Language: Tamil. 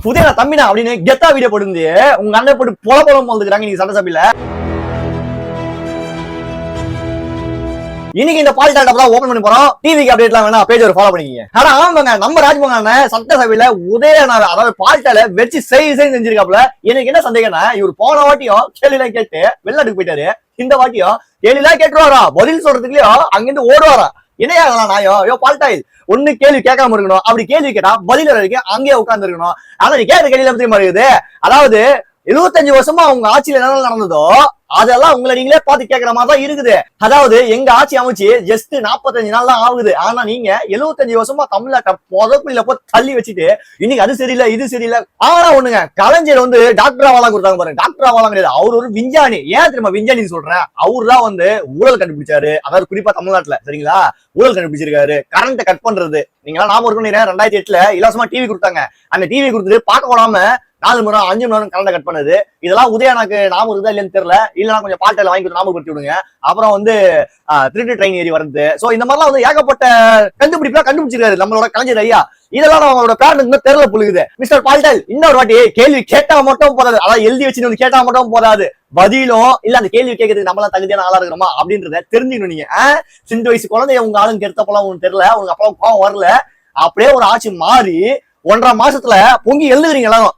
புதிய தம்பினா அப்படின்னு கெத்தா வீடியோ போட்டு உங்க அண்ணன் போட்டு பொல பொலம் வந்துக்கிறாங்க நீங்க சட்டசபையில. இன்னைக்கு இந்த பால் டாட்டா தான் ஓபன் பண்ணி போறோம். டிவிக்கு அப்டேட்லாம் வேணா பேஜ் ஒரு ஃபாலோ பண்ணிக்கீங்க. ஆனா ஆமாங்க, நம்ம ராஜ்மோகன் அண்ணன் சட்டசபையில உதயநாத அதாவது பால்டால வச்சு செஞ்சிருக்காப்ல. எனக்கு என்ன சந்தேகம்னா, இவர் போன வாட்டியும் கேள்விலாம் கேட்டு வெளிநாட்டுக்கு போயிட்டாரு. இந்த வாட்டியும் கேள்விலாம் கேட்டுருவாரா, பதில் சொல்றதுக்குலயோ அங்கிருந்து ஓடுவாரா. என்னையாகலாம் நாயோ பால்டாயில் ஒண்ணு கேள்வி கேட்காம இருக்கணும். அப்படி கேள்வி கேட்டா பதில் வரைக்கும் அங்கேயே உட்கார்ந்து இருக்கணும். ஆனா நீ கேட்கிற கேள்வியில தெரியுமா இருக்குது, அதாவது 75 வருஷமா அவங்க ஆட்சியில என்ன நடந்ததோ அதெல்லாம் உங்களை நீங்களே பார்த்து கேட்கிற மாதிரி தான் இருக்குது. அதாவது எங்க ஆட்சி அமைச்சு ஜஸ்ட் 45 நாள் தான் ஆகுது. ஆனா நீங்க 75 வருஷமா தமிழ்நாட்டை புதக்குள்ள போய் தள்ளி வச்சுட்டு இன்னைக்கு அது சரியில்லை இது சரியில்லை. ஆனா ஒண்ணுங்க, கலைஞர் வந்து டாக்டர் ஆவாலாம் கொடுத்தாங்க பாருங்க. டாக்டர் ஆவாலாம் கிடையாது, அவர் ஒரு விஞ்ஞானி. ஏன் தெரியுமா விஞ்ஞானி சொல்றேன்? அவர் தான் வந்து ஊழல் கண்டுபிடிச்சாரு. அதாவது குறிப்பா தமிழ்நாட்டுல சரிங்களா ஊழல் கண்டுபிடிச்சிருக்காரு. கரண்ட் கட் பண்றது நீங்க ஞாபகம் இருக்கும். 2008 இலவசமா டிவி கொடுத்தாங்க. அந்த டிவி கொடுத்துட்டு பார்க்க போடாம 4 மணி நேரம் 5 மணி நேரம் கரண்ட் கட் பண்ணது. இதெல்லாம் உதயநாக்கு ஞாபகம் இருக்குதா இல்லைன்னு தெரியல. இல்லைன்னா கொஞ்சம் பால்டால வாங்கி ஞாபகப்படுத்தி விடுங்க. அப்புறம் வந்து திருட்டு ட்ரெயின் ஏறி வருது. சோ இந்த மாதிரிலாம் வந்து ஏகப்பட்ட கண்டுபிடிப்பா கண்டுபிடிச்சிருக்காரு நம்மளோட கலைஞர் ஐயா. இதெல்லாம் நம்மளோட பேரண்ட் தெரியல புழுகுது. மிஸ்டர் பால்டால் இன்னொரு வாட்டி கேள்வி கேட்டா மட்டும் போதாது, அதாவது எழுதி வச்சு வந்து கேட்டா மட்டும் போதாது, பதிலும் இல்ல அந்த கேள்வி கேட்கறதுக்கு நம்மளாம் தகுதியான ஆளா இருக்கிறோமா அப்படின்றத தெரிஞ்சுக்கணும். நீங்க சிந்து வயசு குழந்தைய உங்க ஆளுங்க எடுத்தப்பெல்லாம் உங்களுக்கு தெரியல, உங்க அப்பெல்லாம் கோவம் வரல. அப்படியே ஒரு ஆட்சி மாறி 1.5 மாசத்துல பொங்கி எழுதுறீங்க எல்லாரும்.